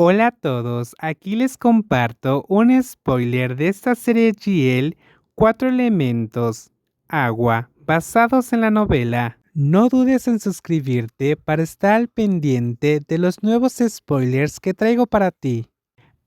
Hola a todos, aquí les comparto un spoiler de esta serie GL Cuatro Elementos, Agua, basados en la novela. No dudes en suscribirte para estar al pendiente de los nuevos spoilers que traigo para ti.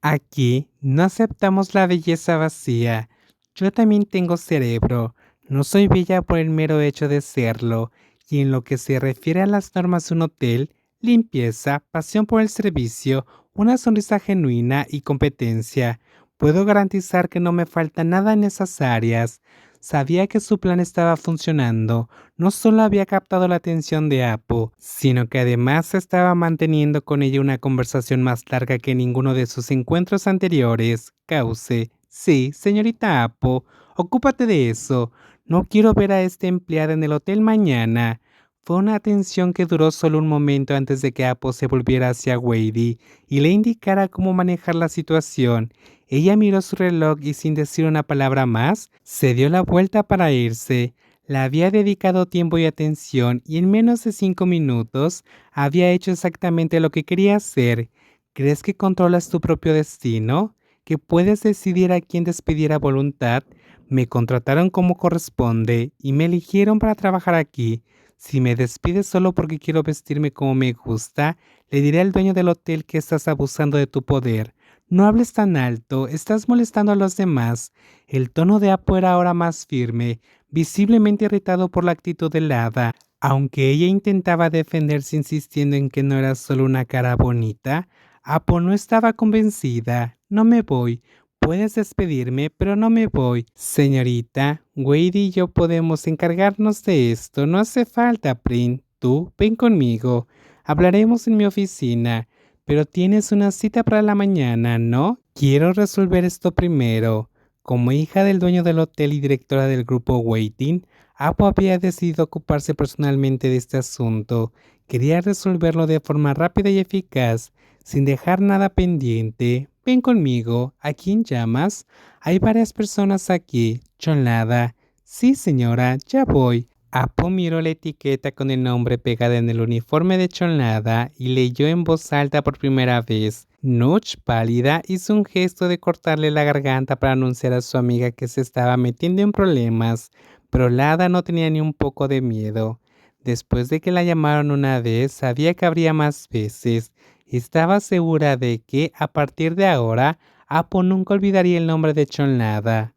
Aquí no aceptamos la belleza vacía. Yo también tengo cerebro. No soy bella por el mero hecho de serlo. Y en lo que se refiere a las normas de un hotel, limpieza, pasión por el servicio, una sonrisa genuina y competencia, puedo garantizar que no me falta nada en esas áreas. Sabía que su plan estaba funcionando. No solo había captado la atención de Apo, sino que además estaba manteniendo con ella una conversación más larga que ninguno de sus encuentros anteriores. Cauce. Sí, señorita Apo, ocúpate de eso. No quiero ver a esta empleada en el hotel mañana. Fue una atención que duró solo un momento antes de que Apo se volviera hacia Wady y le indicara cómo manejar la situación. Ella miró su reloj y sin decir una palabra más, se dio la vuelta para irse. Le había dedicado tiempo y atención y en menos de 5 minutos había hecho exactamente lo que quería hacer. ¿Crees que controlas tu propio destino? ¿Que puedes decidir a quién despedir a voluntad? Me contrataron como corresponde y me eligieron para trabajar aquí. Si me despides solo porque quiero vestirme como me gusta, le diré al dueño del hotel que estás abusando de tu poder. No hables tan alto, estás molestando a los demás. El tono de Apo era ahora más firme, visiblemente irritado por la actitud del hada. Aunque ella intentaba defenderse insistiendo en que no era solo una cara bonita, Apo no estaba convencida. No me voy. Puedes despedirme, pero no me voy. Señorita, Wade y yo podemos encargarnos de esto. No hace falta, Prin. Tú, ven conmigo. Hablaremos en mi oficina. Pero tienes una cita para la mañana, ¿no? Quiero resolver esto primero. Como hija del dueño del hotel y directora del grupo Waiting, Apo había decidido ocuparse personalmente de este asunto. Quería resolverlo de forma rápida y eficaz, sin dejar nada pendiente. Ven conmigo. ¿A quién llamas? Hay varias personas aquí. Chonlada. Sí, señora, ya voy. Apo miró la etiqueta con el nombre pegada en el uniforme de Chonlada y leyó en voz alta por primera vez. Nuch, pálida, hizo un gesto de cortarle la garganta para anunciar a su amiga que se estaba metiendo en problemas, pero Lada no tenía ni un poco de miedo. Después de que la llamaron una vez, sabía que habría más veces. Estaba segura de que, a partir de ahora, Apo nunca olvidaría el nombre de Chonlada.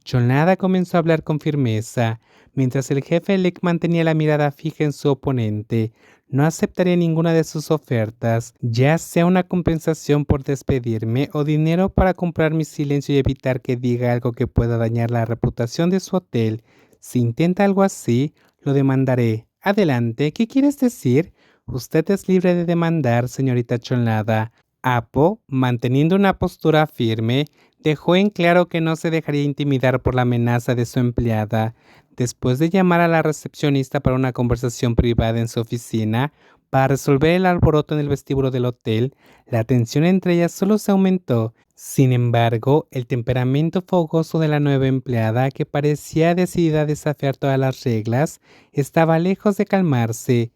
Chonlada comenzó a hablar con firmeza, mientras el jefe Lek mantenía la mirada fija en su oponente. No aceptaré ninguna de sus ofertas, ya sea una compensación por despedirme o dinero para comprar mi silencio y evitar que diga algo que pueda dañar la reputación de su hotel. Si intenta algo así, lo demandaré. Adelante, ¿qué quieres decir? Usted es libre de demandar, señorita Chonlada. Apo, manteniendo una postura firme, dejó en claro que no se dejaría intimidar por la amenaza de su empleada. Después de llamar a la recepcionista para una conversación privada en su oficina, para resolver el alboroto en el vestíbulo del hotel, la tensión entre ellas solo se aumentó. Sin embargo, el temperamento fogoso de la nueva empleada, que parecía decidida a desafiar todas las reglas, estaba lejos de calmarse.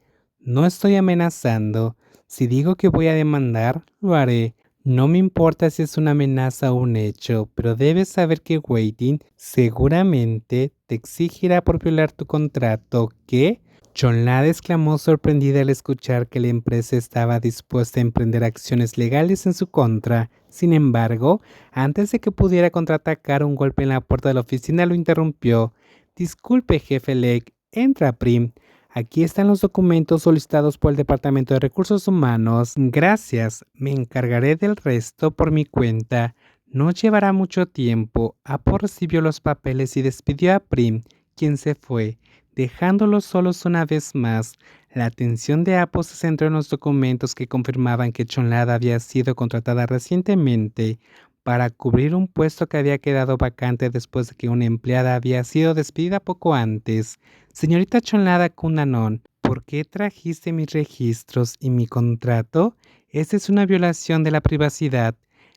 No estoy amenazando. Si digo que voy a demandar, lo haré. No me importa si es una amenaza o un hecho, pero debes saber que Waiting seguramente te exigirá por violar tu contrato. ¿Qué? Chonlada exclamó sorprendida al escuchar que la empresa estaba dispuesta a emprender acciones legales en su contra. Sin embargo, antes de que pudiera contraatacar, un golpe en la puerta de la oficina lo interrumpió. Disculpe, jefe Lek. Entra, Prim. Aquí están los documentos solicitados por el Departamento de Recursos Humanos. Gracias, me encargaré del resto por mi cuenta. No llevará mucho tiempo. Apo recibió los papeles y despidió a Prim, quien se fue, dejándolos solos una vez más. La atención de Apo se centró en los documentos que confirmaban que Chonlada había sido contratada recientemente para cubrir un puesto que había quedado vacante después de que una empleada había sido despedida poco antes. Señorita Chonlada Kunanon, ¿por qué trajiste mis registros y mi contrato? Esta es una violación de la privacidad.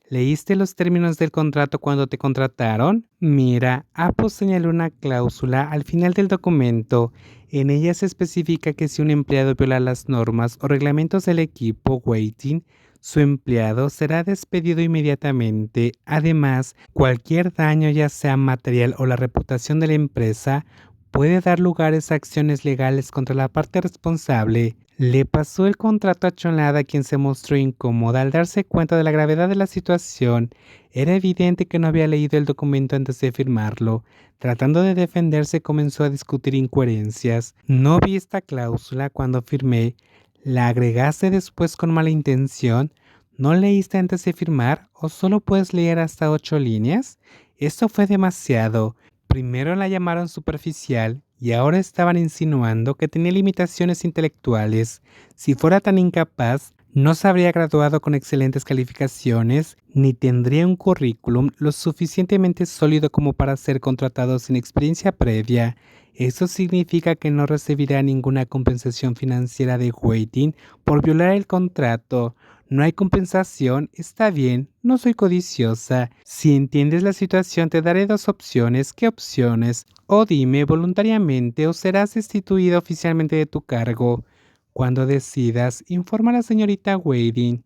¿Leíste los términos del contrato cuando te contrataron? Mira, Apo señaló una cláusula al final del documento. En ella se especifica que si un empleado viola las normas o reglamentos del equipo Waiting, su empleado será despedido inmediatamente. Además, cualquier daño, ya sea material o la reputación de la empresa, puede dar lugar a acciones legales contra la parte responsable. Le pasó el contrato a Chonlada, quien se mostró incómoda al darse cuenta de la gravedad de la situación. Era evidente que no había leído el documento antes de firmarlo. Tratando de defenderse, comenzó a discutir incoherencias. No vi esta cláusula cuando firmé. ¿La agregaste después con mala intención? ¿No leíste antes de firmar o solo puedes leer hasta 8 líneas? Esto fue demasiado. Primero la llamaron superficial y ahora estaban insinuando que tenía limitaciones intelectuales. Si fuera tan incapaz, no se habría graduado con excelentes calificaciones, ni tendría un currículum lo suficientemente sólido como para ser contratado sin experiencia previa. Eso significa que no recibirá ninguna compensación financiera de Waiting por violar el contrato. No hay compensación, está bien, no soy codiciosa. Si entiendes la situación, te daré dos opciones. ¿Qué opciones? O dime voluntariamente o serás destituida oficialmente de tu cargo. Cuando decidas, informa a la señorita Wading.